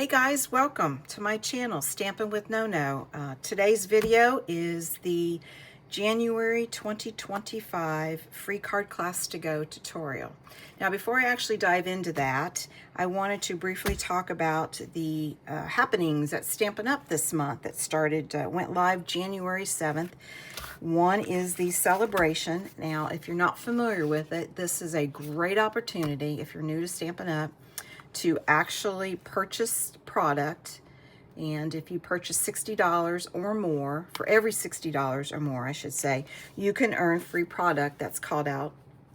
Hey guys, welcome to my channel, Stampin' with No. Today's video is the January 2025 free card class to go tutorial. Now before I actually dive into that, I wanted to briefly talk about the happenings at Stampin' Up! This month that went live January 7th. One is the celebration. Now if you're not familiar with it, this is a great opportunity if you're new to Stampin' Up! To actually purchase product, and if you purchase $60 or more, for every $60 or more I should say, you can earn free product that's called out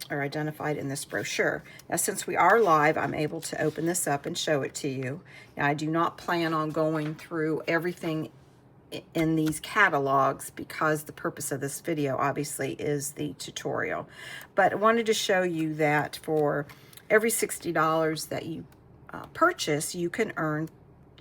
or identified in this brochure. Now since we are live, I'm able to open this up and show it to you. Now I do not plan on going through everything in these catalogs because the purpose of this video obviously is the tutorial, but I wanted to show you that for every $60 that you purchase, you can earn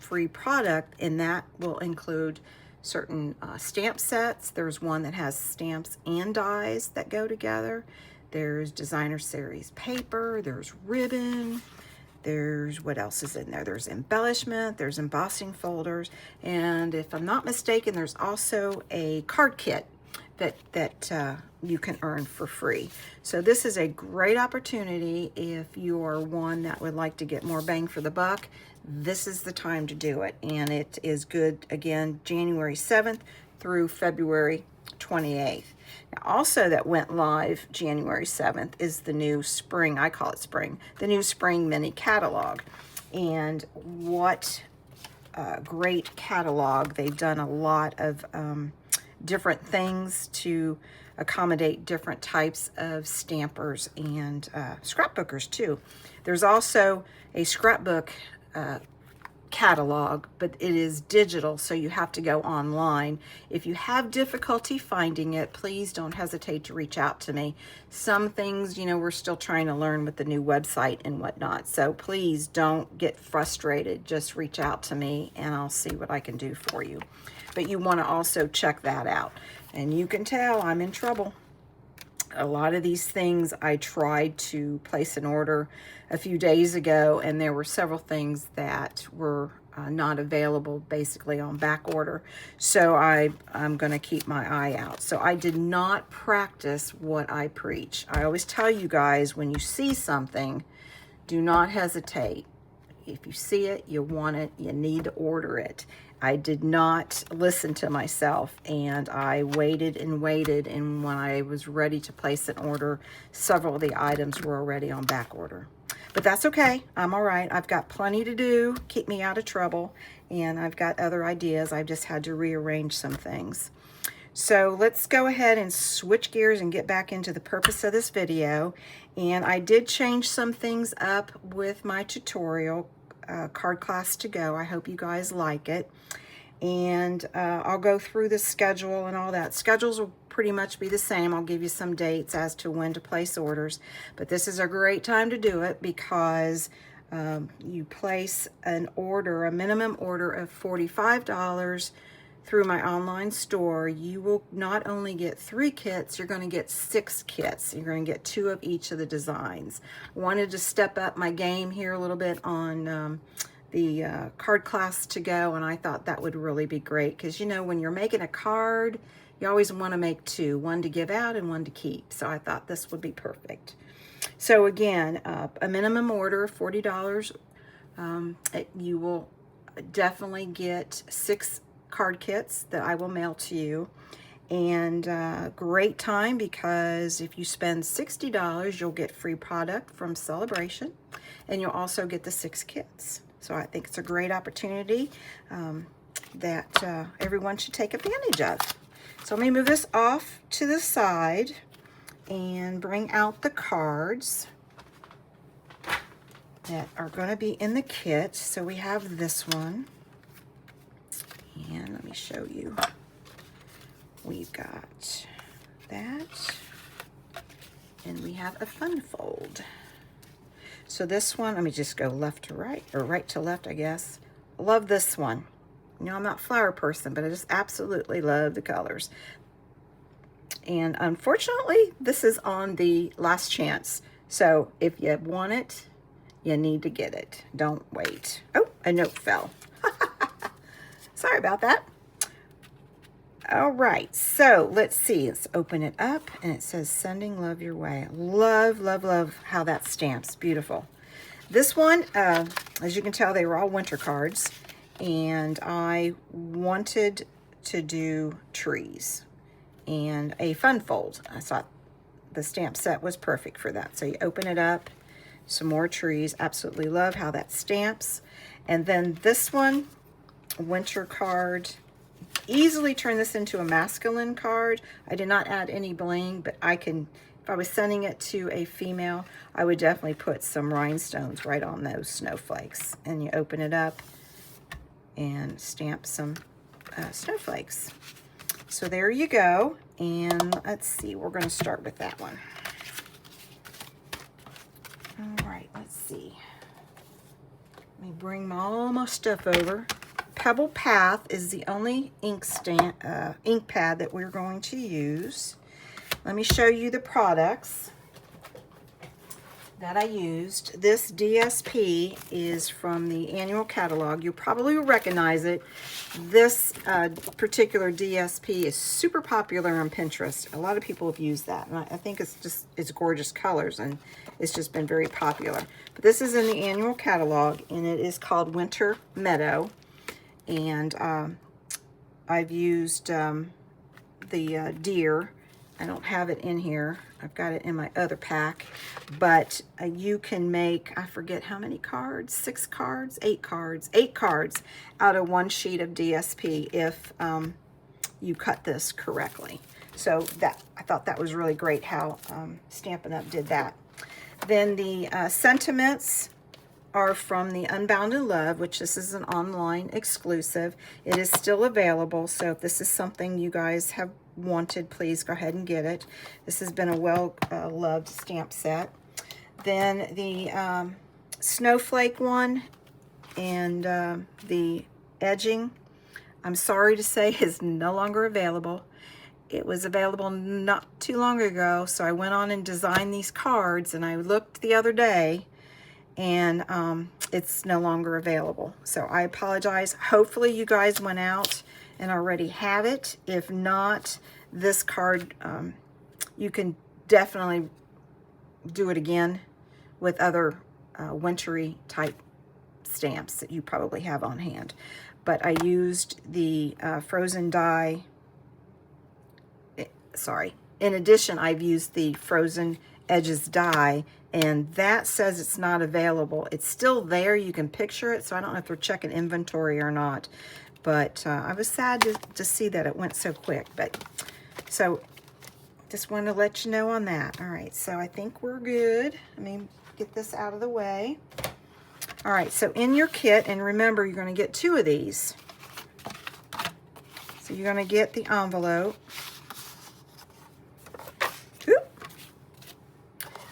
free product, and that will include certain stamp sets. There's one that has stamps and dies that go together. There's designer series paper, there's ribbon, there's what else is in there? There's embellishment, there's embossing folders, and if I'm not mistaken, there's also a card kit that you can earn for free. So this is a great opportunity if you're one that would like to get more bang for the buck. This is the time to do it, and it is good, again, January 7th through February 28th. Now also that went live January 7th is the new spring, I call it spring, the new spring mini catalog. And what a great catalog. They've done a lot of different things to accommodate different types of stampers and scrapbookers too. There's also a scrapbook catalog, but it is digital, so you have to go online. If you have difficulty finding it, please don't hesitate to reach out to me. Some things, you know, we're still trying to learn with the new website and whatnot, so please don't get frustrated. Just reach out to me and I'll see what I can do for you. But you want to also check that out. And you can tell I'm in trouble. A lot of these things I tried to place an order a few days ago, and there were several things that were not available, basically on back order. So I'm going to keep my eye out. So I did not practice what I preach. I always tell you guys, when you see something, do not hesitate. If you see it, you want it, you need to order it. I did not listen to myself, and I waited and waited, and when I was ready to place an order, several of the items were already on back order. But that's okay. I'm all right. I've got plenty to do, keep me out of trouble, and I've got other ideas. I've just had to rearrange some things. So let's go ahead and switch gears and get back into the purpose of this video. And I did change some things up with my tutorial, card class to go. I hope you guys like it. And I'll go through the schedule and all that. Schedules will pretty much be the same. I'll give you some dates as to when to place orders. But this is a great time to do it because you place an order, a minimum order of $45 through my online store. You will not only get 3 kits, you're going to get 6 kits. You're going to get 2 of each of the designs. Wanted to step up my game here a little bit on the card class to go, and I thought that would really be great because, you know, when you're making a card, you always want to make 2, one to give out and one to keep. So I thought this would be perfect. So again, a minimum order of $40. You will definitely get 6 card kits that I will mail to you. And great time, because if you spend $60, you'll get free product from Celebration, and you'll also get the 6 kits. So I think it's a great opportunity that everyone should take advantage of. So let me move this off to the side and bring out the cards that are going to be in the kit. So we have this one. And let me show you. We've got that. And we have a funfold. So this one, let me just go left to right, or right to left, I guess. Love this one. You know, I'm not a flower person, but I just absolutely love the colors. And unfortunately, this is on the last chance. So if you want it, you need to get it. Don't wait. Oh, a note fell. Sorry about that. All right, so let's see. Let's open it up, and it says sending love your way. Love, love, love how that stamps. Beautiful. This one, as you can tell, they were all winter cards, and I wanted to do trees and a fun fold. I thought the stamp set was perfect for that. So you open it up, some more trees. Absolutely love how that stamps. And then this one, winter card. Easily turn this into a masculine card. I did not add any bling, but I can, if I was sending it to a female, I would definitely put some rhinestones right on those snowflakes. And you open it up and stamp some snowflakes. So there you go. And let's see, we're going to start with that one. All right, let's see. Let me bring all my stuff over. Pebble Path is the only ink pad that we're going to use. Let me show you the products that I used. This DSP is from the annual catalog. You'll probably recognize it. This particular DSP is super popular on Pinterest. A lot of people have used that, and I think it's gorgeous colors, and it's just been very popular. But this is in the annual catalog, and it is called Winter Meadow. And I've used the deer. I don't have it in here. I've got it in my other pack. But you can make, I forget how many cards, 6 cards, 8 cards, 8 cards out of one sheet of DSP if you cut this correctly. So that, I thought that was really great how Stampin' Up! Did that. Then the sentiments are from the Unbounded Love, which this is an online exclusive. It is still available, so if this is something you guys have wanted, please go ahead and get it. This has been a well-loved stamp set. Then the snowflake one and the edging, I'm sorry to say, is no longer available. It was available not too long ago, so I went on and designed these cards, and I looked the other day, and it's no longer available. So I apologize. Hopefully you guys went out and already have it. If not, this card, you can definitely do it again with other wintry type stamps that you probably have on hand. But I used the frozen die. Sorry. In addition, I've used the Frozen Edges die, and that says it's not available. It's still there. You can picture it, so I don't know if they're checking inventory or not. But I was sad to see that it went so quick. But so just wanted to let you know on that. All right, so I think we're good. Let me get this out of the way. All right, so in your kit, and remember, you're going to get 2 of these. So you're going to get the envelope.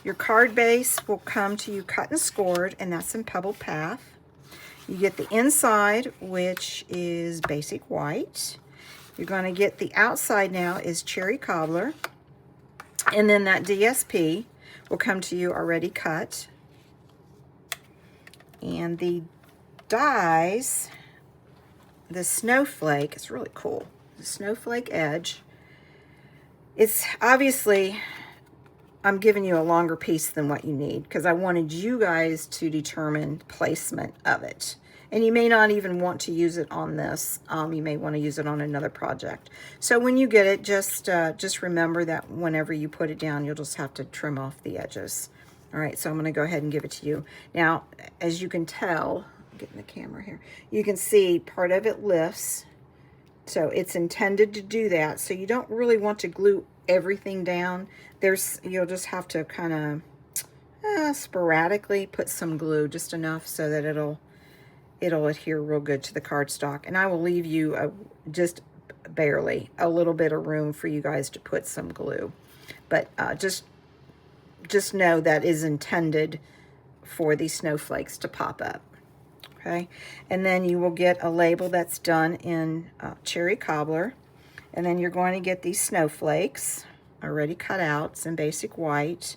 Your card base will come to you cut and scored, and that's in Pebble Path. You get the inside, which is basic white. You're going to get the outside now is cherry cobbler. And then that DSP will come to you already cut. And the dies, the snowflake, it's really cool. The snowflake edge. It's obviously, I'm giving you a longer piece than what you need because I wanted you guys to determine placement of it. And you may not even want to use it on this. You may want to use it on another project. So when you get it, just remember that whenever you put it down, you'll just have to trim off the edges. All right, so I'm going to go ahead and give it to you. Now, as you can tell, I'm getting the camera here, you can see part of it lifts. So it's intended to do that. So you don't really want to glue everything down. You'll just have to kind of sporadically put some glue, just enough so that it'll adhere real good to the cardstock. And I will leave you just barely a little bit of room for you guys to put some glue. But just know that is intended for these snowflakes to pop up. Okay, and then you will get a label that's done in cherry cobbler, and then you're going to get these snowflakes already cut out in basic white,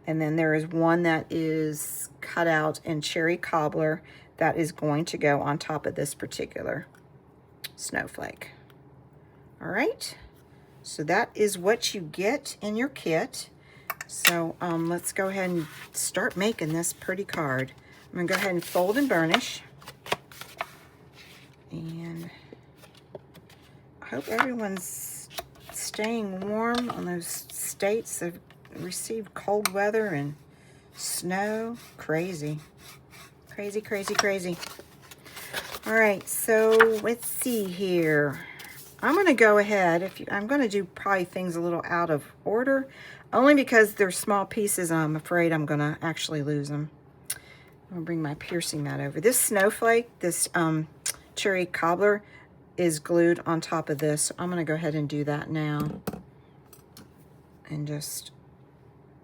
and then there is one that is cut out in cherry cobbler that is going to go on top of this particular snowflake. All right, so that is what you get in your kit. So let's go ahead and start making this pretty card. I'm gonna go ahead and fold and burnish. And I hope everyone's staying warm on those states that received cold weather and snow. Crazy. Crazy, crazy, crazy. All right, so let's see here. I'm going to go ahead. I'm going to do probably things a little out of order, only because they're small pieces. I'm afraid I'm going to actually lose them. I'm going to bring my piercing mat over. This snowflake, this cherry cobbler, is glued on top of this. So I'm going to go ahead and do that now. And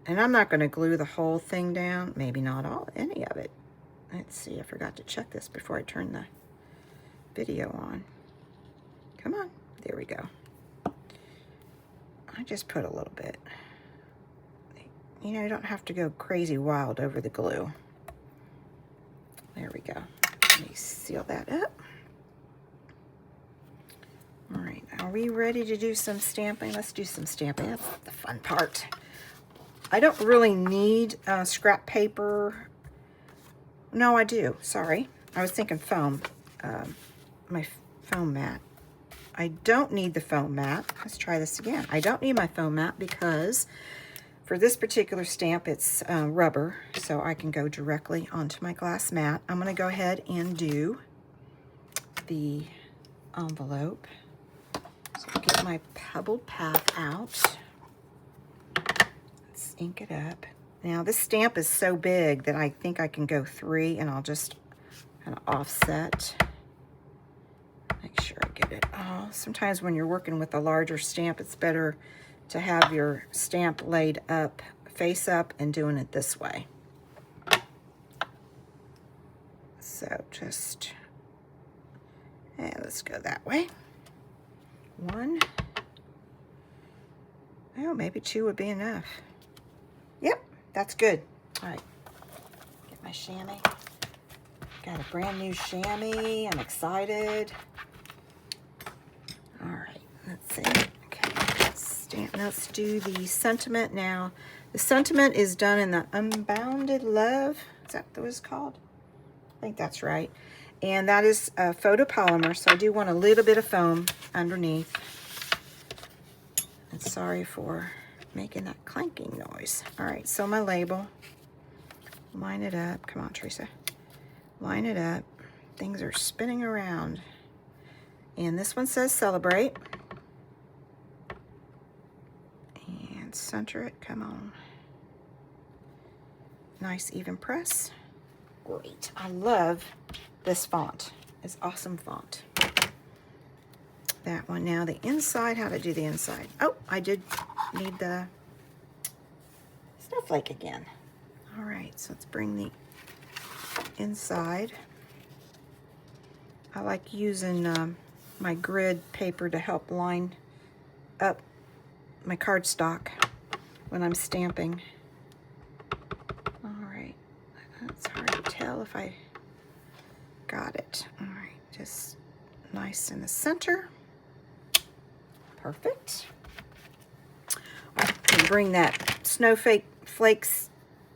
I'm not going to glue the whole thing down. Maybe not any of it. Let's see, I forgot to check this before I turn the video on. Come on, there we go. I just put a little bit. You know, you don't have to go crazy wild over the glue. There we go. Let me seal that up. All right, are we ready to do some stamping? Let's do some stamping. That's the fun part. I don't really need scrap paper. No, I do. Sorry. I was thinking foam. My foam mat. I don't need the foam mat. Let's try this again. I don't need my foam mat because for this particular stamp, it's rubber, so I can go directly onto my glass mat. I'm going to go ahead and do the envelope. So I'll get my pebbled path out. Let's ink it up. Now this stamp is so big that I think I can go 3, and I'll just kind of offset. Make sure I get it all. Sometimes when you're working with a larger stamp, it's better to have your stamp laid up, face up, and doing it this way. So just, and let's go that way. 1. Oh, maybe 2 would be enough. Yep. That's good. All right, get my chamois. Got a brand new chamois. I'm excited. All right, let's see. Okay, let's do the sentiment now. The sentiment is done in the Unbounded Love. Is that what it's called? I think that's right. And that is photopolymer, so I do want a little bit of foam underneath. And sorry for making that clanking noise. All right, so my label, line it up. Come on, Teresa. Line it up. Things are spinning around. And this one says celebrate. And center it, come on. Nice even press. Great, I love this font. It's awesome font. That one. Now the inside, how to do the inside. Oh, I did need the snowflake again. All right, so let's bring the inside. I like using my grid paper to help line up my cardstock when I'm stamping. All right, it's hard to tell if I got it. All right, just nice in the center. Perfect. And bring that snowflake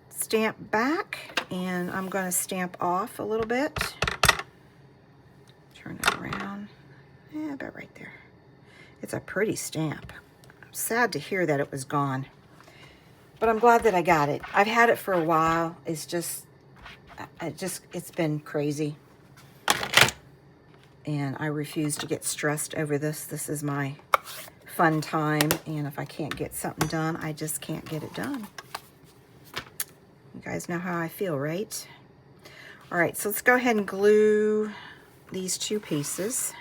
stamp back, and I'm going to stamp off a little bit. Turn it around. Yeah, about right there. It's a pretty stamp. I'm sad to hear that it was gone, but I'm glad that I got it. I've had it for a while. It's been crazy, and I refuse to get stressed over this. This is my fun time, and if I can't get something done, I just can't get it done. You guys know how I feel, right? All right, so let's go ahead and glue these 2 pieces.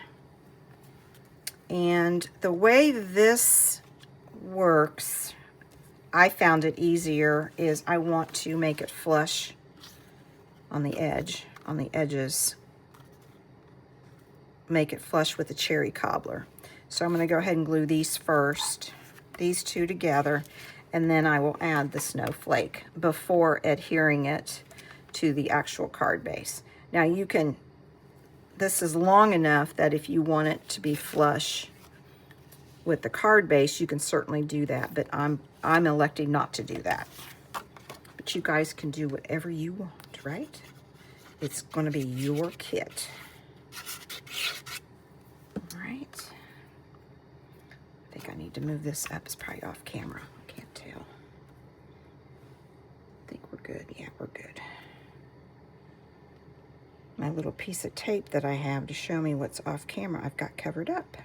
And the way this works, I found it easier, is I want to make it flush on the edges, make it flush with the cherry cobbler. So I'm going to go ahead and glue these first, these 2 together, and then I will add the snowflake before adhering it to the actual card base. Now you can, this is long enough that if you want it to be flush with the card base, you can certainly do that, but I'm electing not to do that. But you guys can do whatever you want, right? It's going to be your kit. All right. I think I need to move this up. It's probably off camera. I can't tell. I think we're good. Yeah, we're good. My little piece of tape that I have to show me what's off camera, I've got covered up.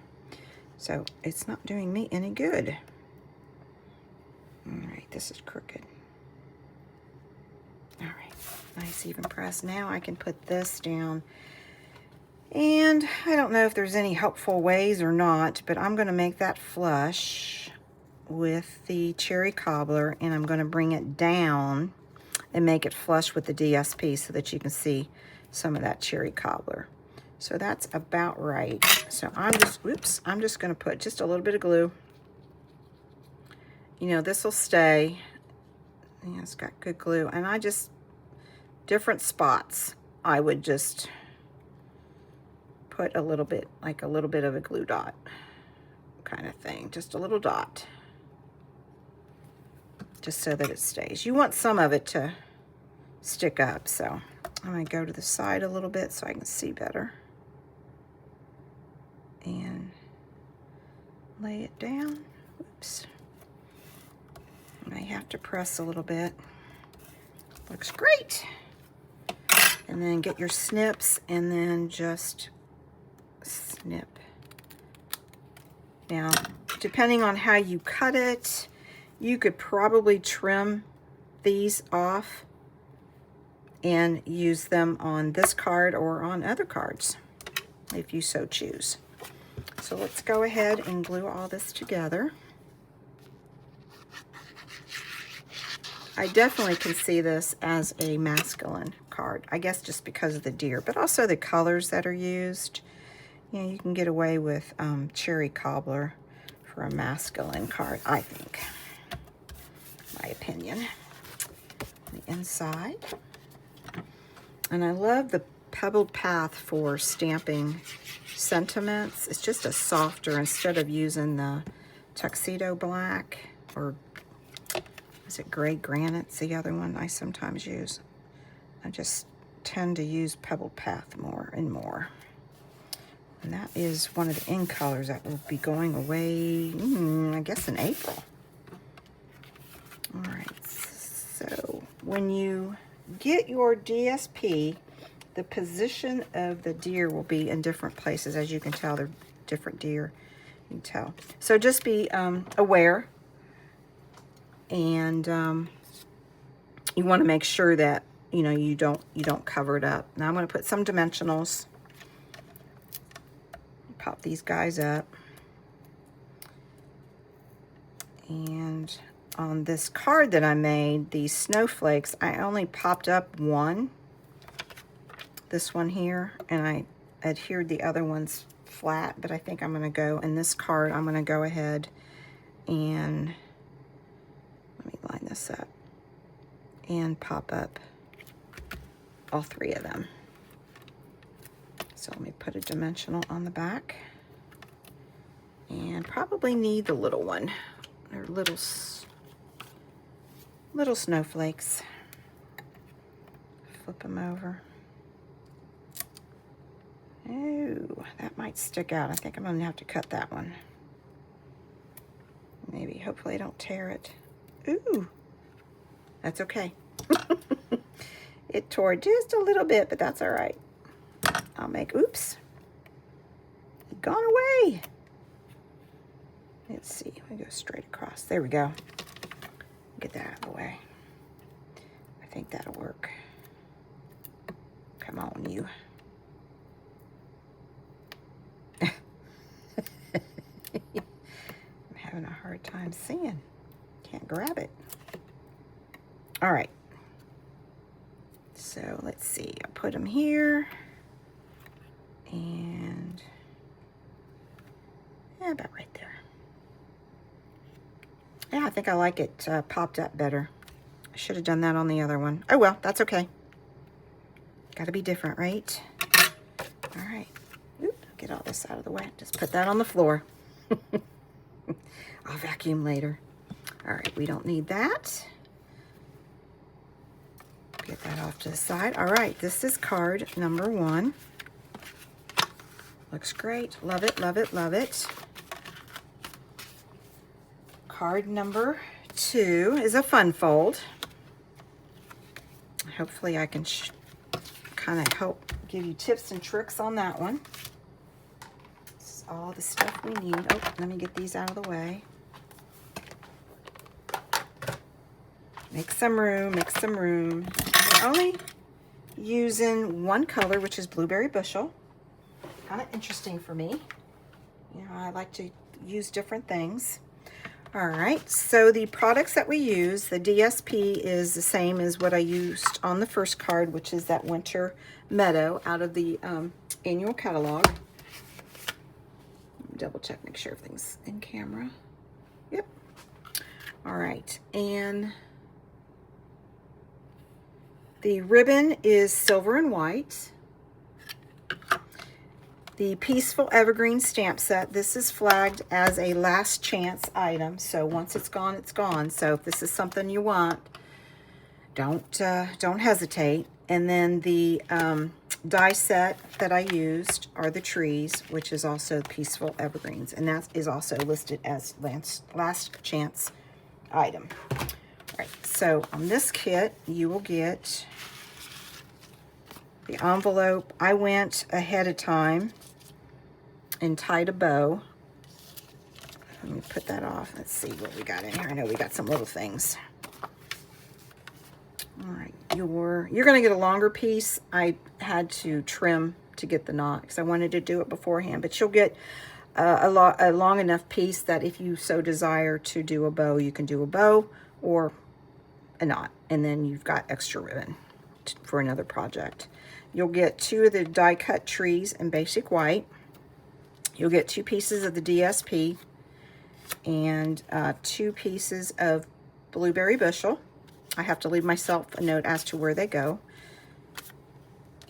So it's not doing me any good. All right, this is crooked. All right, nice even press. Now I can put this down. And I don't know if there's any helpful ways or not, but I'm gonna make that flush with the cherry cobbler, and I'm gonna bring it down and make it flush with the DSP so that you can see some of that cherry cobbler. So that's about right. So I'm just, whoops, I'm just gonna put just a little bit of glue. You know, this will stay. Yeah, it's got good glue. And I just, different spots, I would just put a little bit, like a little bit of a glue dot kind of thing. Just a little dot. Just so that it stays. You want some of it to stick up, so I'm gonna go to the side a little bit so I can see better. And lay it down. Oops. I may have to press a little bit. Looks great. And then get your snips and then just snip. Now, depending on how you cut it, you could probably trim these off and use them on this card or on other cards if you so choose. So let's go ahead and glue all this together. I definitely can see this as a masculine card, I guess just because of the deer, but also the colors that are used. You know, you can get away with cherry cobbler for a masculine card, I think. My opinion. The inside. And I love the pebbled path for stamping sentiments. It's just a softer, instead of using the tuxedo black, or is it gray granite's the other one I sometimes use. I just tend to use pebbled path more and more. And that is one of the in colors that will be going away, I guess in April. All right, so when you get your DSP, the position of the deer will be in different places. As you can tell, they're different deer. You can tell. So just be aware, and you want to make sure that you don't cover it up. Now I'm going to put some dimensionals. Pop these guys up, and on this card that I made, these snowflakes, I only popped up one, this one here, and I adhered the other ones flat, but I think I'm going to go, in this card, I'm going to go ahead and, let me line this up, and pop up all three of them. So let me put a dimensional on the back, and probably need the little one. They're little snowflakes. Flip them over. Oh, that might stick out. I think I'm gonna have to cut that one. Maybe, hopefully I don't tear it. Ooh, that's okay. It tore just a little bit, but that's all right. I'll make, oops, gone away. Let's see, we go straight across. There we go. Get that out of the way. I think that'll work. Come on, you. I'm having a hard time seeing. Can't grab it. All right. So let's see, I'll put them here. And yeah, about right there. Yeah, I think I like it popped up better. I should have done that on the other one. Oh well, that's okay. Gotta be different, right? All right. Oop, get all this out of the way. Just put that on the floor. I'll vacuum later. All right, we don't need that. Get that off to the side. All right, this is card number 1. Looks great. Love it, love it, love it. Card number 2 is a fun fold. Hopefully I can kind of help give you tips and tricks on that one. This is all the stuff we need. Oh, let me get these out of the way. Make some room, make some room. We're only using one color, which is Blueberry Bushel. Kind of interesting for me. You know, I like to use different things. All right, so the products that we use, the DSP is the same as what I used on the first card, which is that Winter Meadow out of the annual catalog. Double check, make sure everything's in camera. Yep. All right, and the ribbon is silver and white. The Peaceful Evergreen stamp set, this is flagged as a last chance item. So once it's gone, it's gone. So if this is something you want, don't hesitate. And then the die set that I used are the trees, which is also Peaceful Evergreens. And that is also listed as last chance item. All right, so on this kit, you will get the envelope. I went ahead of time and tied a bow. Let me put that off. Let's see what we got in here. I know we got some little things. All right, you're gonna get a longer piece. I had to trim to get the knot because I wanted to do it beforehand, but you'll get a long enough piece that if you so desire to do a bow, you can do a bow or a knot, and then you've got extra ribbon for another project. You'll get 2 of the die cut trees in basic white. You'll get 2 pieces of the DSP and 2 pieces of Blueberry Bushel. I have to leave myself a note as to where they go.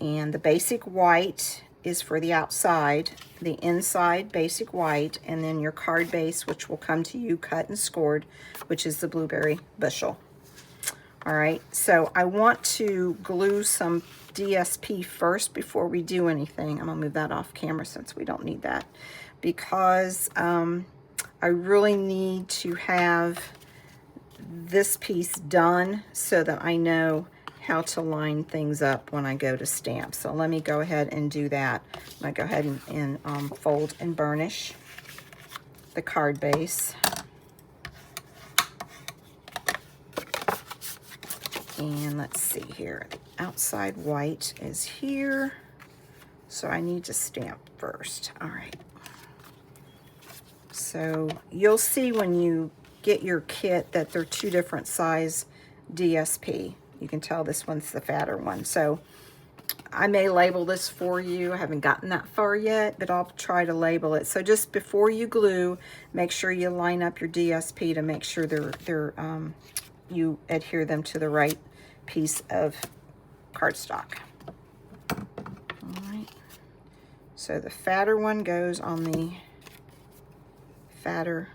And the basic white is for the outside, the inside basic white, and then your card base, which will come to you cut and scored, which is the Blueberry Bushel. All right, so I want to glue some DSP first before we do anything. I'm gonna move that off camera since we don't need that, because I really need to have this piece done so that I know how to line things up when I go to stamp. So let me go ahead and do that. I'm gonna go ahead and fold and burnish the card base. And let's see here, the outside white is here, so I need to stamp first. All right. So you'll see when you get your kit that they're 2 different size DSP. You can tell this one's the fatter one. So I may label this for you. I haven't gotten that far yet, but I'll try to label it. So just before you glue, make sure you line up your DSP to make sure you adhere them to the right piece of cardstock. All right. So the fatter one goes on the fatter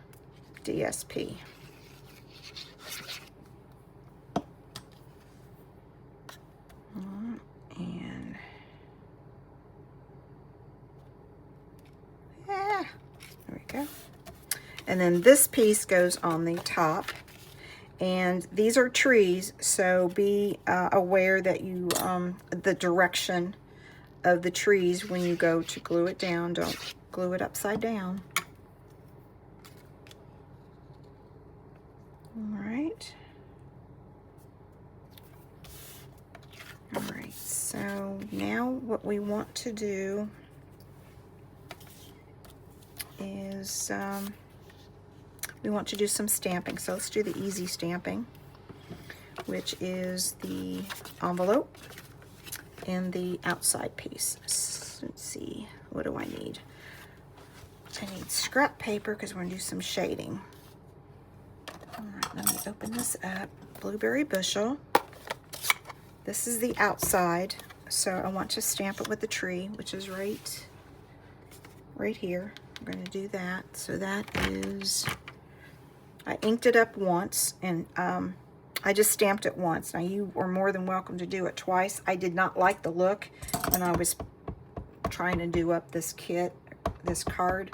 DSP. And there we go. And then this piece goes on the top. And these are trees, so be aware that you, the direction of the trees when you go to glue it down. Don't glue it upside down. All right. All right, so now what we want to do is we want to do some stamping. So let's do the easy stamping, which is the envelope and the outside piece. So let's see, what do I need? I need scrap paper because we're gonna do some shading. All right, let me open this up. Blueberry Bushel. This is the outside So I want to stamp it with the tree, which is right here. I'm going to do that. So that is, I inked it up once, and I just stamped it once. Now you are more than welcome to do it twice. I did not like the look when I was trying to do up this kit, this card.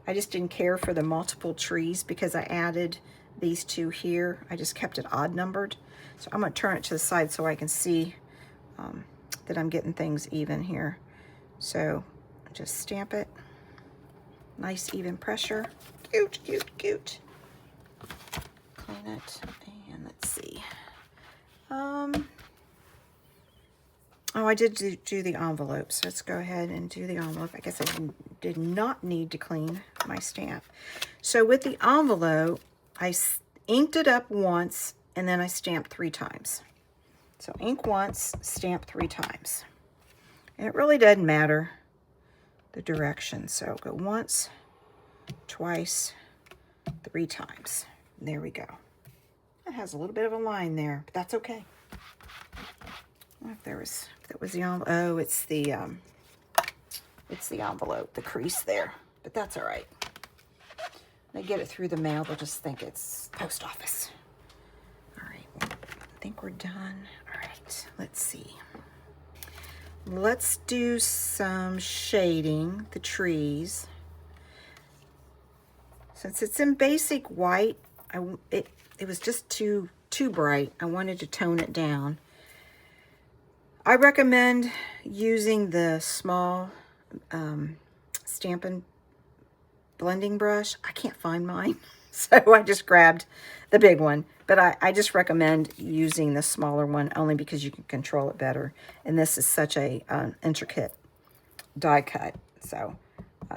I just didn't care for the multiple trees because I added these two here. I just kept it odd numbered. So I'm going to turn it to the side so I can see that I'm getting things even here. So just stamp it. Nice even pressure. Cute, cute, cute. Clean it. And let's see. Oh, I did do the envelope, so let's go ahead and do the envelope. I guess I did not need to clean my stamp. So with the envelope, I inked it up once, and then I stamped 3 times. So ink once, stamp 3 times. And it really doesn't matter the direction. So go once, twice, 3 times. And there we go. It has a little bit of a line there, but that's okay. If that was the envelope. Oh, it's the envelope, the crease there, but that's all right. They get it through the mail, they'll just think it's post office. All right, I think we're done. All right, let's see. Let's do some shading the trees. Since it's in basic white, it was just too bright. I wanted to tone it down. I recommend using the small Stampin' blending brush. I can't find mine, so I just grabbed the big one. But I just recommend using the smaller one only because you can control it better. And this is such a intricate die cut. So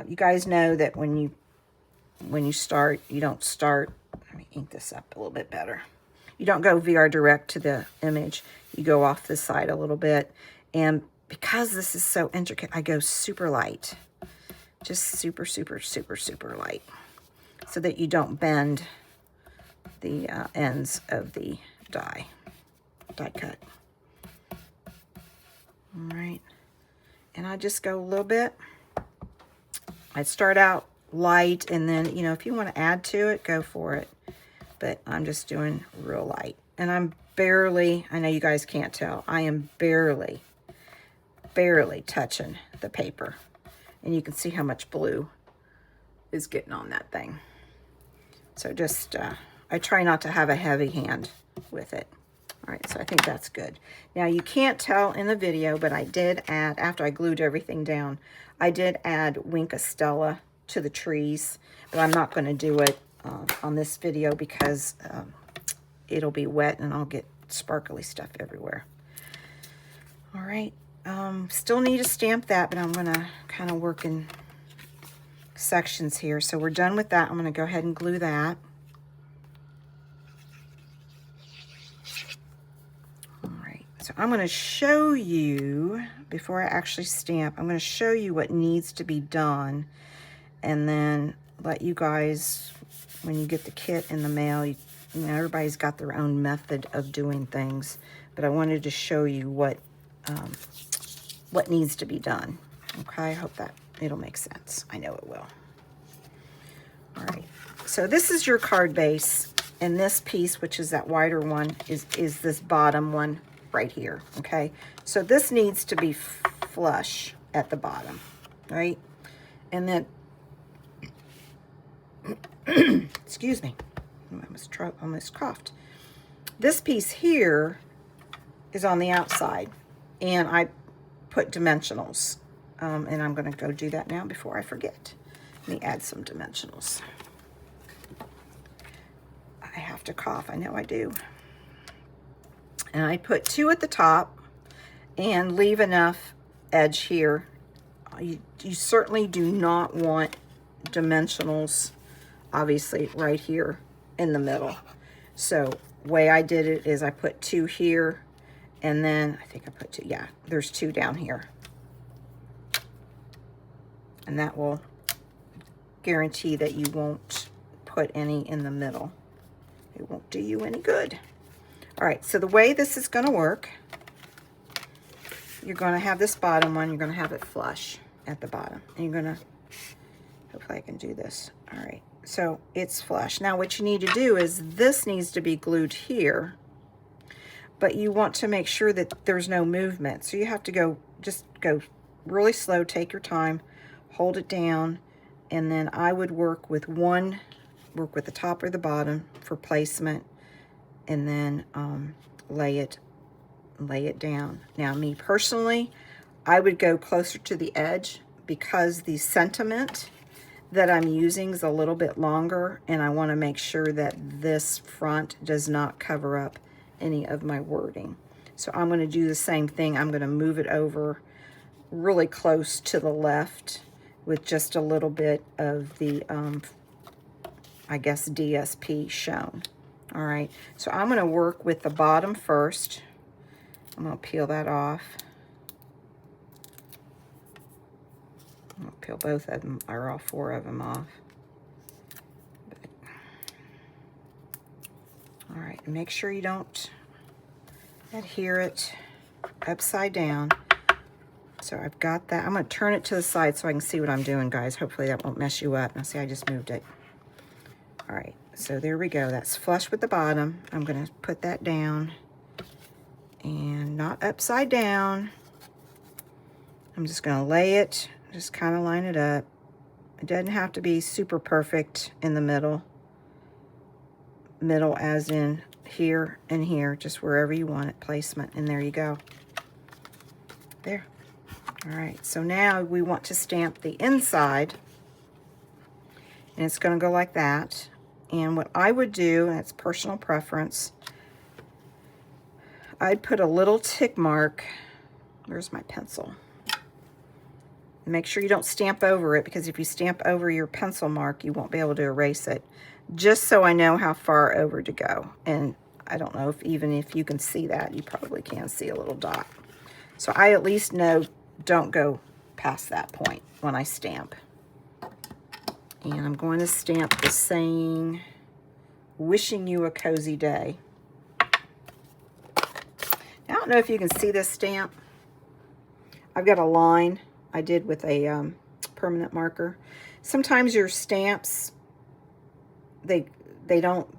you guys know that when you start, you don't start. Let me ink this up a little bit better. You don't go VR direct to the image. You go off the side a little bit. And because this is so intricate, I go super light. Just super, super, super, super light. So that you don't bend the ends of the die cut. All right. And I just go a little bit. I start out light, and then, you know, if you want to add to it, go for it. But I'm just doing real light. And I'm barely, I know you guys can't tell, I am barely touching the paper. And you can see how much blue is getting on that thing. So just, I try not to have a heavy hand with it. All right, so I think that's good. Now you can't tell in the video, but I did add, after I glued everything down, I did add Wink Stella to the trees, but I'm not going to do it on this video because it'll be wet and I'll get sparkly stuff everywhere. All right, still need to stamp that, but I'm going to kind of work in sections here. So we're done with that. I'm going to go ahead and glue that. All right, so I'm going to show you, before I actually stamp, I'm going to show you what needs to be done, and then let you guys, when you get the kit in the mail, you know, everybody's got their own method of doing things, but I wanted to show you what needs to be done. Okay, I hope that it'll make sense. I know it will. All right, so this is your card base, and this piece, which is that wider one, is this bottom one right here. Okay, so this needs to be flush at the bottom, right? And then excuse me, I almost coughed. This piece here is on the outside, and I put dimensionals, and I'm going to go do that now before I forget. Let me add some dimensionals. I have to cough, I know I do. And I put 2 at the top and leave enough edge here. You certainly do not want dimensionals, obviously, right here in the middle. So way I did it is I put 2 here, and then I think I put 2, yeah, there's 2 down here. And that will guarantee that you won't put any in the middle. It won't do you any good. All right, so the way this is going to work you're going to have this bottom one, you're going to have it flush at the bottom. And you're going to, hopefully I can do this. All right, so it's flush. Now what you need to do is this needs to be glued here, but you want to make sure that there's no movement. So you have to just go really slow, take your time, hold it down, and then I would work with the top or the bottom for placement, and then lay it down. Now, me personally, I would go closer to the edge because the sentiment that I'm using is a little bit longer, and I want to make sure that this front does not cover up any of my wording. So I'm going to do the same thing. I'm going to move it over really close to the left with just a little bit of the, I guess, DSP shown. All right, so I'm going to work with the bottom first. I'm going to peel that off. I'm going to peel both of them, or all four of them off. All right, and make sure you don't adhere it upside down. So I've got that. I'm going to turn it to the side so I can see what I'm doing, guys. Hopefully that won't mess you up. Now see, I just moved it. All right, so there we go. That's flush with the bottom. I'm going to put that down, and not upside down. I'm just going to lay it, just kind of line it up. It doesn't have to be super perfect in the middle. Middle as in here and here, just wherever you want it, placement, and there you go. There. All right, so now we want to stamp the inside, and it's going to go like that. And what I would do, and it's personal preference, I'd put a little tick mark. Where's my pencil? Make sure you don't stamp over it, because if you stamp over your pencil mark, you won't be able to erase it. Just so I know how far over to go. And I don't know if even if you can see that, you probably can see a little dot. So I at least know don't go past that point when I stamp. And I'm going to stamp the saying, wishing you a cozy day. I don't know if you can see this stamp. I've got a line I did with a permanent marker. Sometimes your stamps, they're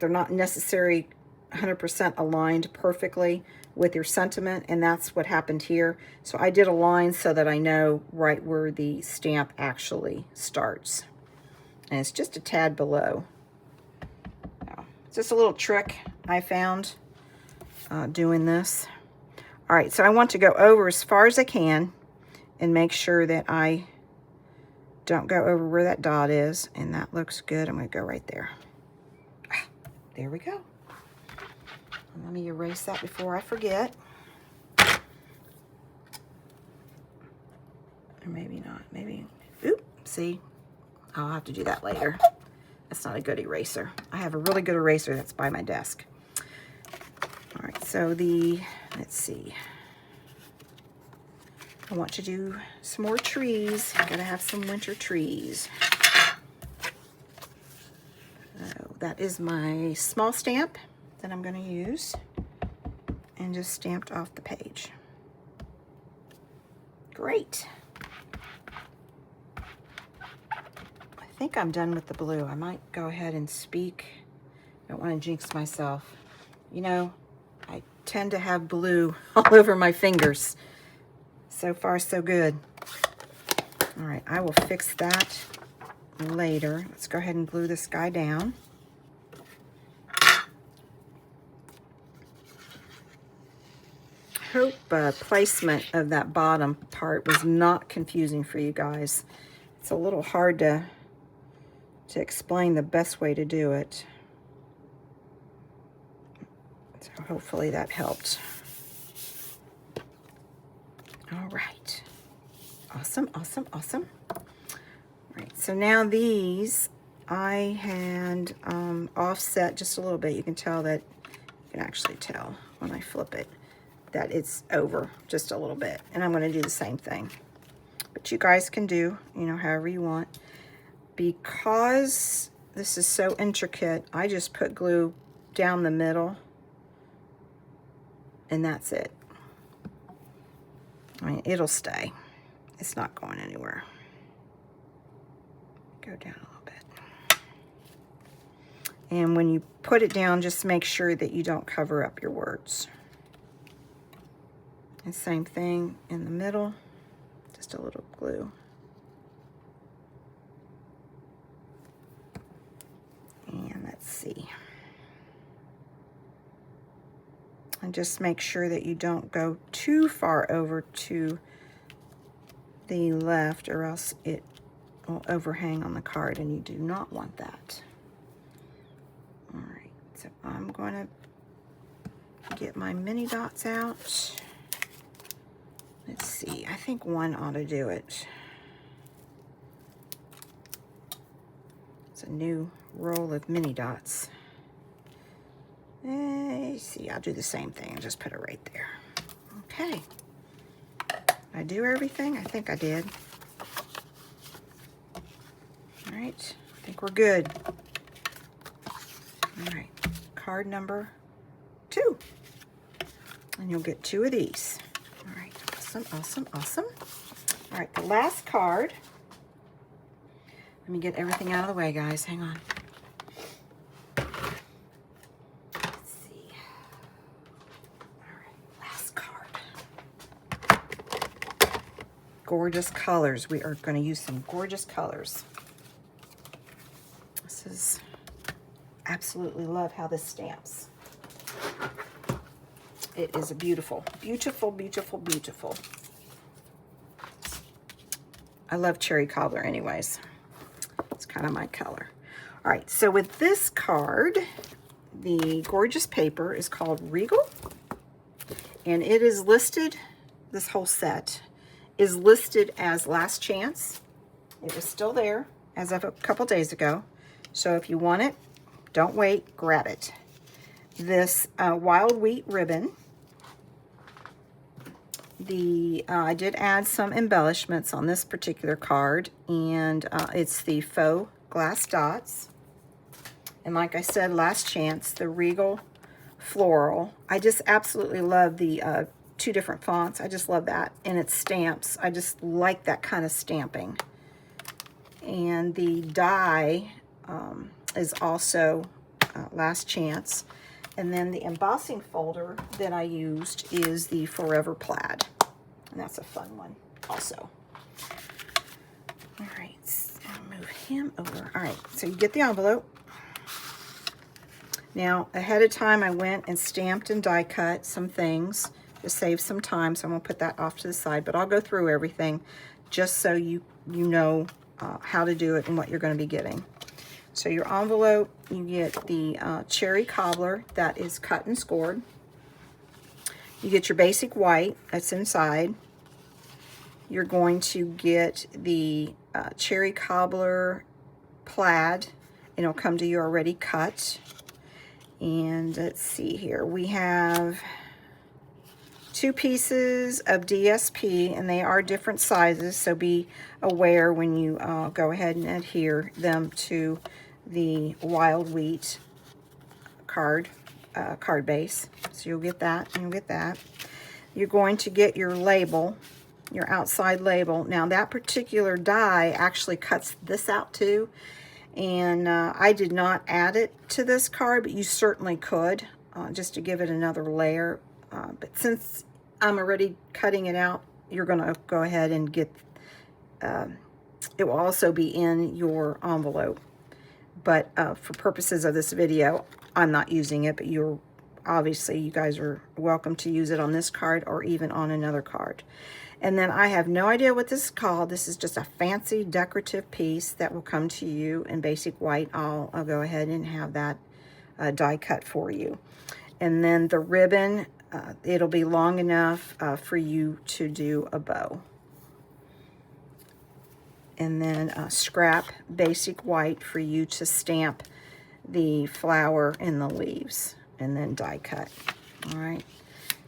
not necessarily 100% aligned perfectly with your sentiment, and that's what happened here. So I did a line so that I know right where the stamp actually starts. And it's just a tad below. It's just a little trick I found doing this. All right, so I want to go over as far as I can and make sure that I don't go over where that dot is, and that looks good. I'm going to go right there. There we go. Let me erase that before I forget. Or maybe not. Maybe. Oop, see? I'll have to do that later. That's not a good eraser. I have a really good eraser that's by my desk. All right, so let's see. I want to do some more trees. Gotta have some winter trees. That is my small stamp that I'm going to use, and just stamped off the page. Great. I think I'm done with the blue. I might go ahead and speak. I don't want to jinx myself. You know, I tend to have blue all over my fingers. So far, so good. All right, I will fix that later. Let's go ahead and glue this guy down. Hope placement of that bottom part was not confusing for you guys. It's a little hard to explain the best way to do it. So hopefully that helped. All right. Awesome, awesome, awesome. All right, so now these I had offset just a little bit. You can tell that, you can actually tell when I flip it that it's over just a little bit. And I'm going to do the same thing. But you guys can do, you know, however you want. Because this is so intricate, I just put glue down the middle, and that's it. I mean, it'll stay. It's not going anywhere. Go down a little bit. And when you put it down, just make sure that you don't cover up your words. And same thing in the middle, just a little glue. And let's see. And just make sure that you don't go too far over to the left, or else it will overhang on the card, and you do not want that. All right, so I'm going to get my mini dots out. Let's see, I think one ought to do it. It's a new roll of mini dots. Let's see, I'll do the same thing and just put it right there. Okay. I do everything? I think I did. All right, I think we're good. All right, card number 2. And you'll get 2 of these. All right, awesome, awesome, awesome. All right, the last card. Let me get everything out of the way, guys. Hang on. Let's see. All right, last card. Gorgeous colors. We are going to use some gorgeous colors. This is, absolutely love how this stamps. It is a beautiful, beautiful, beautiful, beautiful. I love cherry cobbler anyways. It's kind of my color. All right, so with this card, the gorgeous paper is called Regal. And it is listed, this whole set is listed as last chance. It was still there as of a couple days ago. So if you want it, don't wait, grab it. This wild wheat ribbon. I did add some embellishments on this particular card, and it's the faux glass dots. And like I said, last chance, the Regal floral. I just absolutely love the 2 different fonts. I just love that. And it stamps. I just like that kind of stamping. And the die is also last chance. And then the embossing folder that I used is the Forever Plaid. And that's a fun one also. All right, so I'll move him over. All right, so you get the envelope. Now, ahead of time, I went and stamped and die cut some things to save some time. So I'm gonna put that off to the side, but I'll go through everything just so you know how to do it and what you're gonna be getting. So your envelope, you get the cherry cobbler that is cut and scored. You get your basic white that's inside. You're going to get the cherry cobbler plaid, and it'll come to you already cut. And let's see here, we have 2 pieces of DSP, and they are different sizes, so be aware when you go ahead and adhere them to the wild wheat card base. So you'll get that, and you'll get that. You're going to get your label, your outside label. Now that particular die actually cuts this out too, and I did not add it to this card, but you certainly could, just to give it another layer. But since I'm already cutting it out, you're gonna go ahead and get, it will also be in your envelope. But for purposes of this video, I'm not using it, but you're obviously, you guys are welcome to use it on this card or even on another card. And then I have no idea what this is called. This is just a fancy decorative piece that will come to you in basic white. I'll go ahead and have that die cut for you. And then the ribbon, it'll be long enough for you to do a bow. And then scrap basic white for you to stamp the flower and the leaves, and then die cut. All right,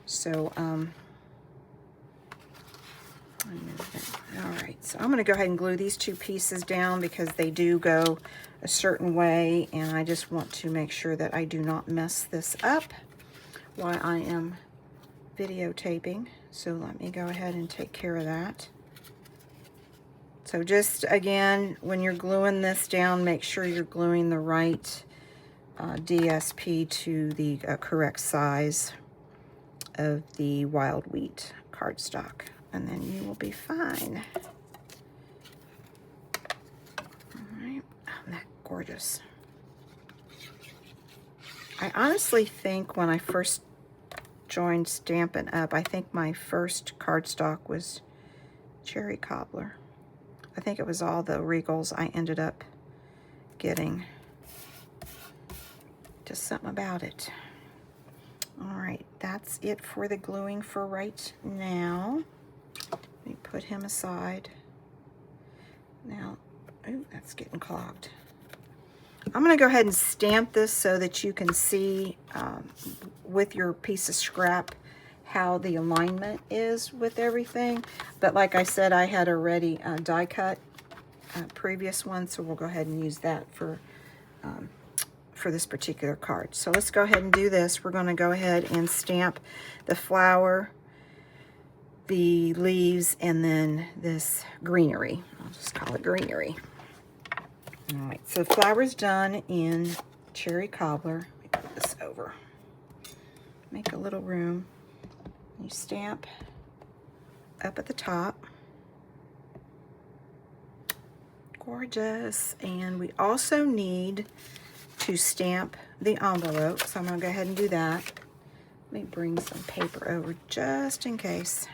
so all right, so I'm going to go ahead and glue these 2 pieces down because they do go a certain way, and I just want to make sure that I do not mess this up while I am videotaping. So let me go ahead and take care of that. So just again, when you're gluing this down, make sure you're gluing the right DSP to the correct size of the wild wheat cardstock, and then you will be fine. All right, oh, that's gorgeous. I honestly think when I first joined Stampin' Up, I think my first cardstock was Cherry Cobbler. I think it was all the Regals I ended up getting. Just something about it. All right, that's it for the gluing for right now. Let me put him aside. Now, oh, that's getting clogged. I'm going to go ahead and stamp this so that you can see with your piece of scrap how the alignment is with everything. But like I said, I had already die cut previous one, so we'll go ahead and use that for this particular card. So let's go ahead and do this. We're going to go ahead and stamp the flower, the leaves, and then this greenery. I'll just call it greenery. All right, so the flower's done in Cherry Cobbler. Let me put this over. Make a little room. You stamp up at the top. Gorgeous. And we also need to stamp the envelope, so I'm going to go ahead and do that. Let me bring some paper over just in case.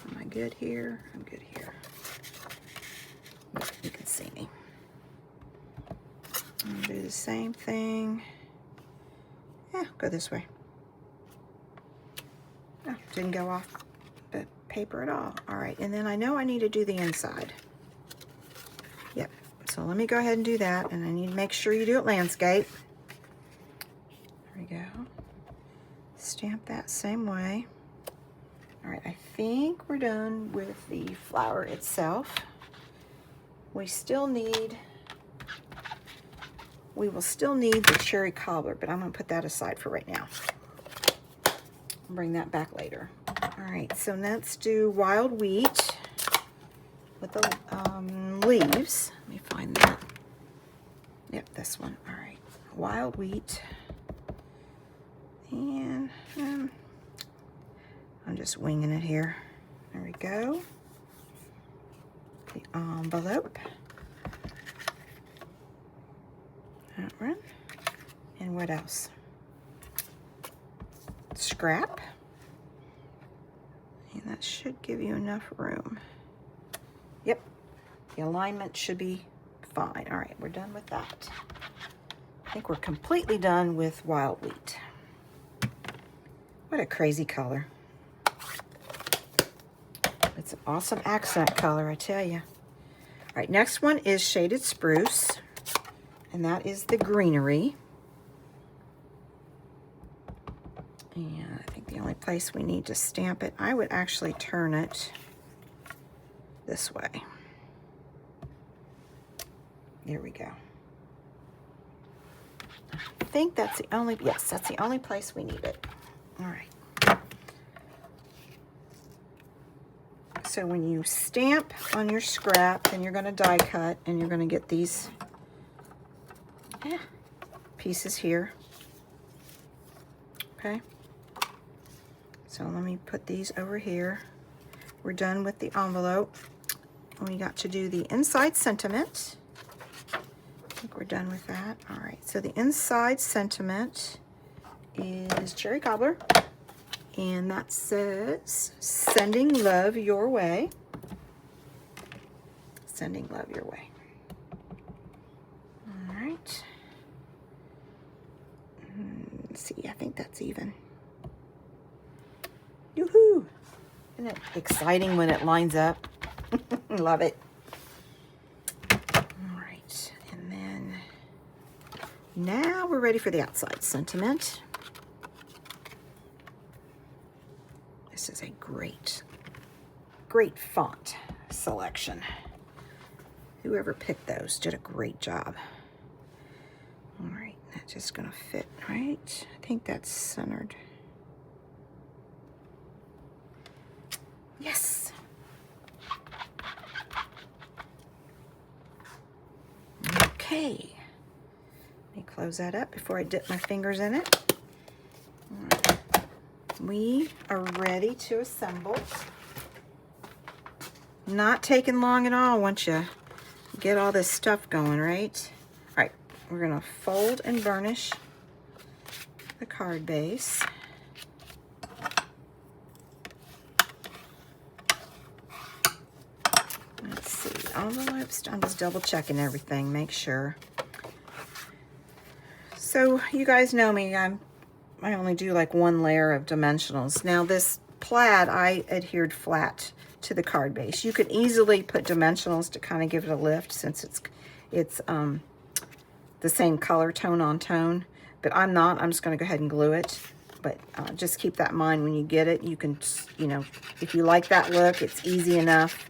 Am I good here? I'm good here. You can see me. I'm going to do the same thing. Yeah, go this way. Oh, didn't go off the paper at all. All right, and then I know I need to do the inside. Yep, so let me go ahead and do that, and I need to make sure you do it landscape. There we go. Stamp that same way. All right, I think we're done with the flower itself. We will still need the Cherry Cobbler, but I'm going to put that aside for right now. I'll bring that back later. All right, so let's do wild wheat with the leaves. Let me find that. Yep, this one. All right, wild wheat. And I'm just winging it here. There we go. The envelope. That one. And what else? Scrap. And that should give you enough room. Yep. The alignment should be fine. All right, we're done with that. I think we're completely done with wild wheat. What a crazy color. It's an awesome accent color, I tell you. All right, next one is Shaded Spruce, and that is the greenery. And I think the only place we need to stamp it, I would actually turn it this way. There we go. I think that's the only, yes, that's the only place we need it. All right. So when you stamp on your scrap, then you're going to die cut, and you're going to get these pieces here. Okay. So let me put these over here. We're done with the envelope. And we got to do the inside sentiment. I think we're done with that. All right. So the inside sentiment is Cherry Cobbler. And that says, sending love your way. Sending love your way. All right. Let's see, I think that's even. Yoo-hoo! Isn't it exciting when it lines up? Love it. All right, and then now we're ready for the outside sentiment. This is a great font selection. Whoever picked those did a great job. All right, that's just gonna fit, right? I think that's centered. Okay. Let me close that up before I dip my fingers in it. All right. We are ready to assemble. Not taking long at all once you get all this stuff going, right? All right, we're gonna fold and burnish the card base. Let's see, envelopes, I'm just double checking everything, make sure. So you guys know me, I only do like one layer of dimensionals. Now this plaid, I adhered flat to the card base. You could easily put dimensionals to kind of give it a lift since it's the same color, tone on tone, but I'm not. I'm just going to go ahead and glue it. But just keep that in mind when you get it. You can, you know, if you like that look, it's easy enough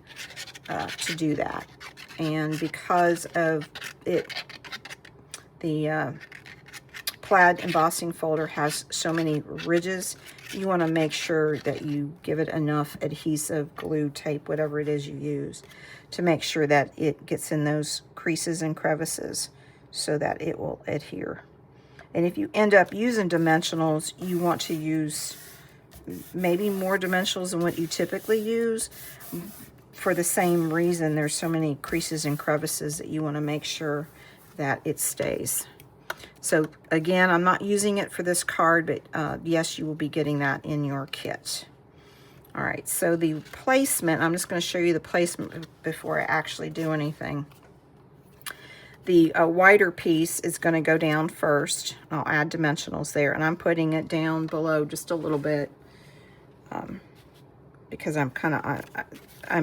to do that. And because of it, the plaid embossing folder has so many ridges, you want to make sure that you give it enough adhesive, glue, tape, whatever it is you use, to make sure that it gets in those creases and crevices so that it will adhere. And if you end up using dimensionals, you want to use maybe more dimensionals than what you typically use for the same reason. There's so many creases and crevices that you want to make sure that it stays. So again, I'm not using it for this card, but yes, you will be getting that in your kit. All right, so the placement, I'm just going to show you the placement before I actually do anything. The wider piece is going to go down first. I'll add dimensionals there, and I'm putting it down below just a little bit because I'm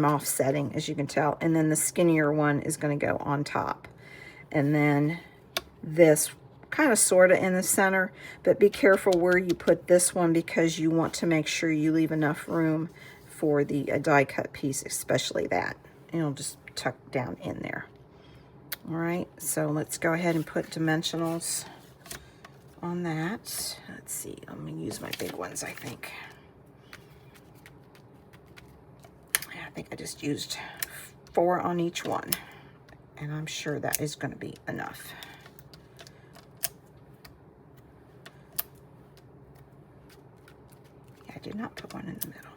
offsetting, as you can tell. And then the skinnier one is going to go on top. And then this kind of sort of in the center, but be careful where you put this one because you want to make sure you leave enough room for the die cut piece, especially that. And it'll just tuck down in there. All right, so let's go ahead and put dimensionals on that. Let's see, I'm gonna use my big ones, I think. I think I just used 4 on each one, and I'm sure that is gonna be enough. I did not put one in the middle.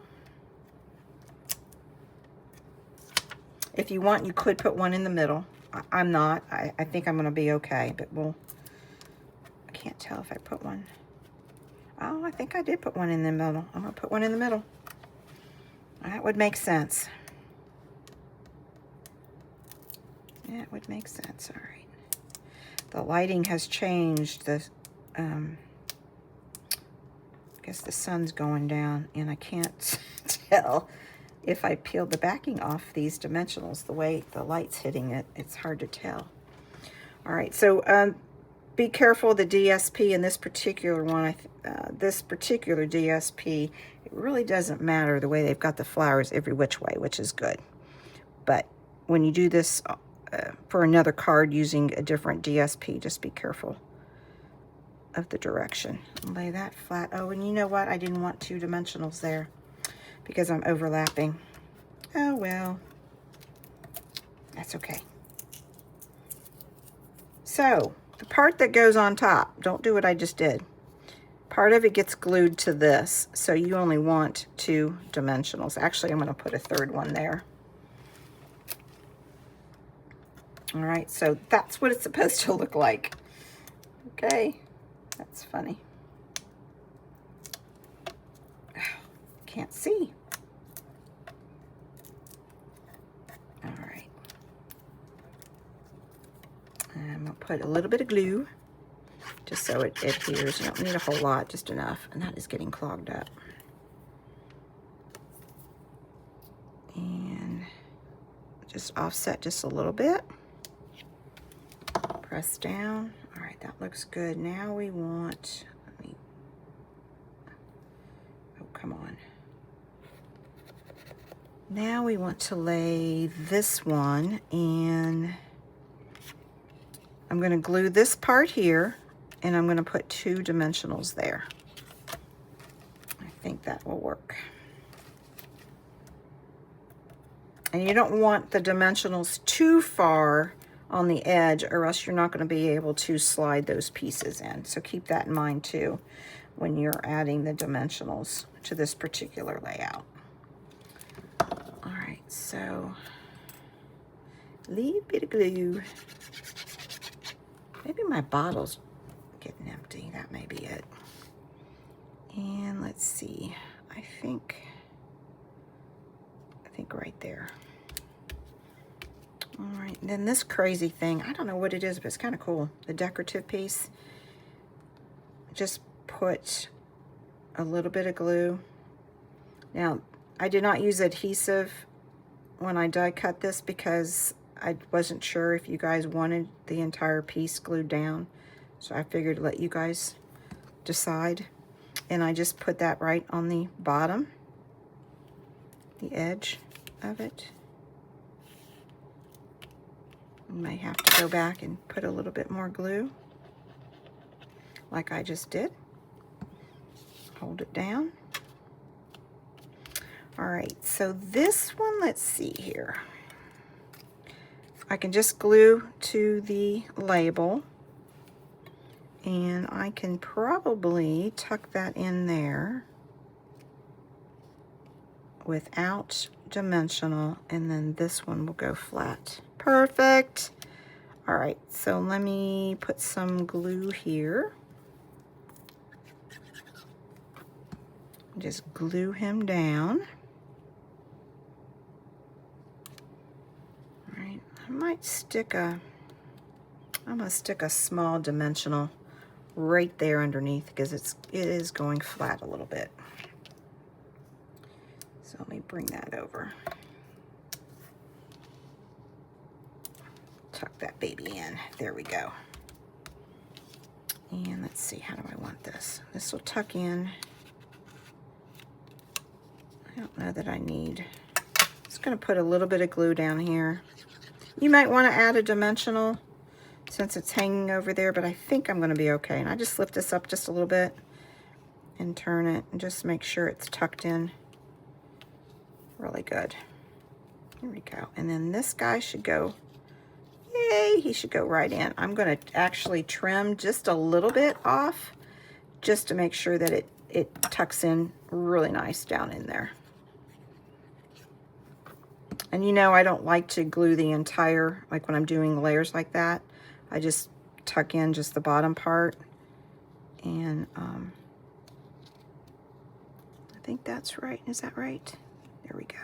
If you want, you could put one in the middle. I'm not. I think I'm going to be okay, but I can't tell if I put one. Oh, I think I did put one in the middle. I'm going to put one in the middle. That would make sense. Yeah, it would make sense. All right. The lighting has changed. I guess the sun's going down, and I can't tell if I peeled the backing off these dimensionals. The way the light's hitting it, it's hard to tell. All right, so be careful of the DSP in this particular one. This particular DSP, it really doesn't matter the way they've got the flowers every which way, which is good. But when you do this for another card using a different DSP, just be careful of the direction. Lay that flat. Oh, and you know what? I didn't want 2 dimensionals there because I'm overlapping. Oh, well, that's okay. So the part that goes on top, don't do what I just did. Part of it gets glued to this, so you only want 2 dimensionals. Actually, I'm going to put a 3rd one there. All right, so that's what it's supposed to look like. Okay, that's funny. Oh, can't see. All right. I'm going to put a little bit of glue just so it adheres. You don't need a whole lot, just enough. And that is getting clogged up. And just offset just a little bit. Press down. All right, that looks good. Now we want, oh, come on. Now we want to lay this one, and I'm going to glue this part here, and I'm going to put 2 dimensionals there. I think that will work. And you don't want the dimensionals too far on the edge, or else you're not going to be able to slide those pieces in. So keep that in mind too when you're adding the dimensionals to this particular layout. All right, so a little bit of glue. Maybe my bottle's getting empty. That may be it. And let's see. I think right there. All right, then this crazy thing, I don't know what it is, but it's kind of cool. The decorative piece. Just put a little bit of glue. Now, I did not use adhesive when I die cut this because I wasn't sure if you guys wanted the entire piece glued down. So I figured to let you guys decide. And I just put that right on the bottom, the edge of it. You may have to go back and put a little bit more glue, like I just did. Hold it down. All right, so this one, let's see here. I can just glue to the label, and I can probably tuck that in there without dimensional, and then this one will go flat. Perfect. All right, so let me put some glue here. Just glue him down. All right, I'm gonna stick a small dimensional right there underneath because it is going flat a little bit. So let me bring that over. Tuck that baby in. There we go. And let's see, how do I want this? This will tuck in. I don't know that I need. Just going to put a little bit of glue down here. You might want to add a dimensional since it's hanging over there, but I think I'm going to be okay. And I just lift this up just a little bit and turn it and just make sure it's tucked in really good. Here we go. And then this guy should go, yay, he should go right in. I'm going to actually trim just a little bit off just to make sure that it tucks in really nice down in there. And you know, I don't like to glue the entire, like when I'm doing layers like that, I just tuck in just the bottom part. And I think that's right. Is that right? There we go.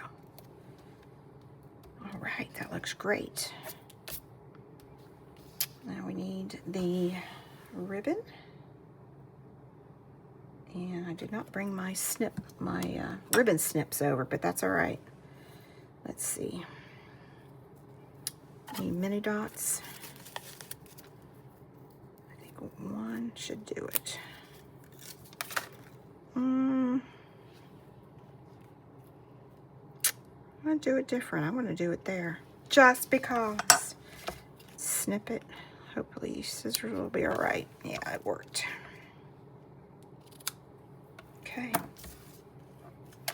All right, that looks great. Now we need the ribbon. And I did not bring my ribbon snips over, but that's all right. Let's see. The mini dots. I think one should do it. I'm gonna do it different. I'm gonna do it there. Just because. Snip it. Hopefully scissors will be all right. Yeah, it worked. Okay.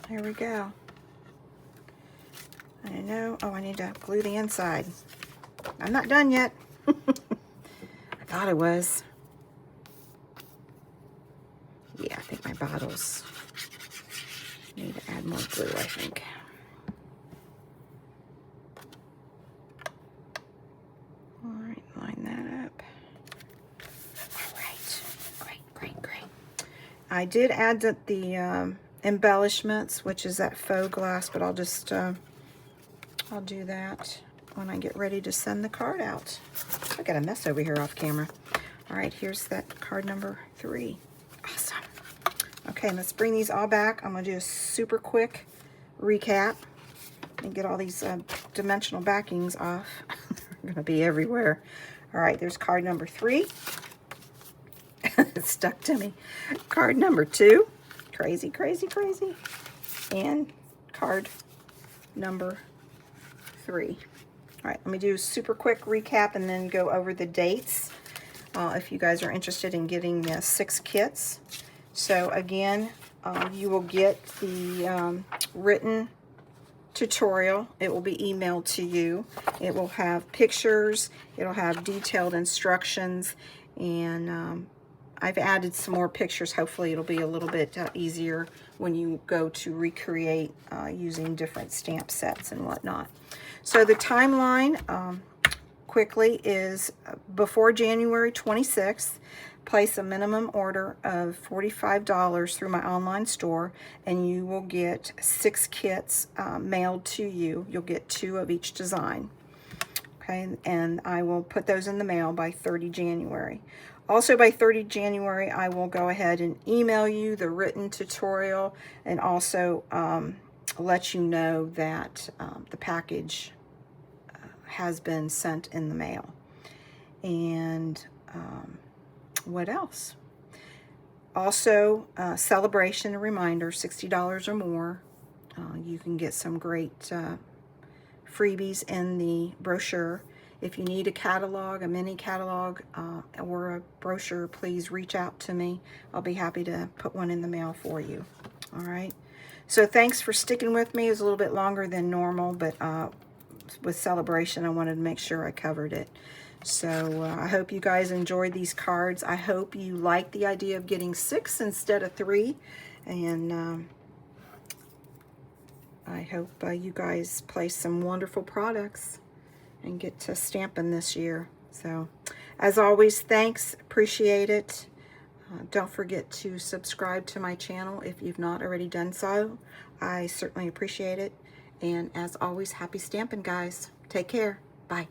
There we go. I know. Oh, I need to glue the inside. I'm not done yet. I thought I was. Yeah, I think my bottles need to add more glue, I think. All right, line that up. All right, great, great, great. I did add the embellishments, which is that faux glass, but I'll just, I'll do that when I get ready to send the card out. I got a mess over here off camera. All right, here's that card number 3. Awesome. Okay, let's bring these all back. I'm gonna do a super quick recap and get all these dimensional backings off. They're gonna be everywhere. All right, there's card number 3. It stuck to me. Card number 2. Crazy, crazy, crazy. And card number 3. All right, let me do a super quick recap and then go over the dates if you guys are interested in getting 6 kits. So again, you will get the written tutorial. It will be emailed to you. It will have pictures, it'll have detailed instructions, and I've added some more pictures. Hopefully it'll be a little bit easier when you go to recreate using different stamp sets and whatnot. So the timeline quickly is before January 26th, place a minimum order of $45 through my online store, and you will get 6 kits mailed to you. You'll get 2 of each design. Okay, and I will put those in the mail by 30 January. Also by 30 January, I will go ahead and email you the written tutorial, and also let you know that the package has been sent in the mail. And what else? Also, celebration reminder, $60 or more. You can get some great freebies in the brochure. If you need a catalog, a mini catalog, or a brochure, please reach out to me. I'll be happy to put one in the mail for you. All right. So thanks for sticking with me. It was a little bit longer than normal, but with celebration, I wanted to make sure I covered it. So I hope you guys enjoyed these cards. I hope you like the idea of getting 6 instead of 3. And I hope you guys place some wonderful products and get to stamping this year. So as always, thanks. Appreciate it. Don't forget to subscribe to my channel if you've not already done so. I certainly appreciate it. And as always, happy stamping, guys. Take care. Bye.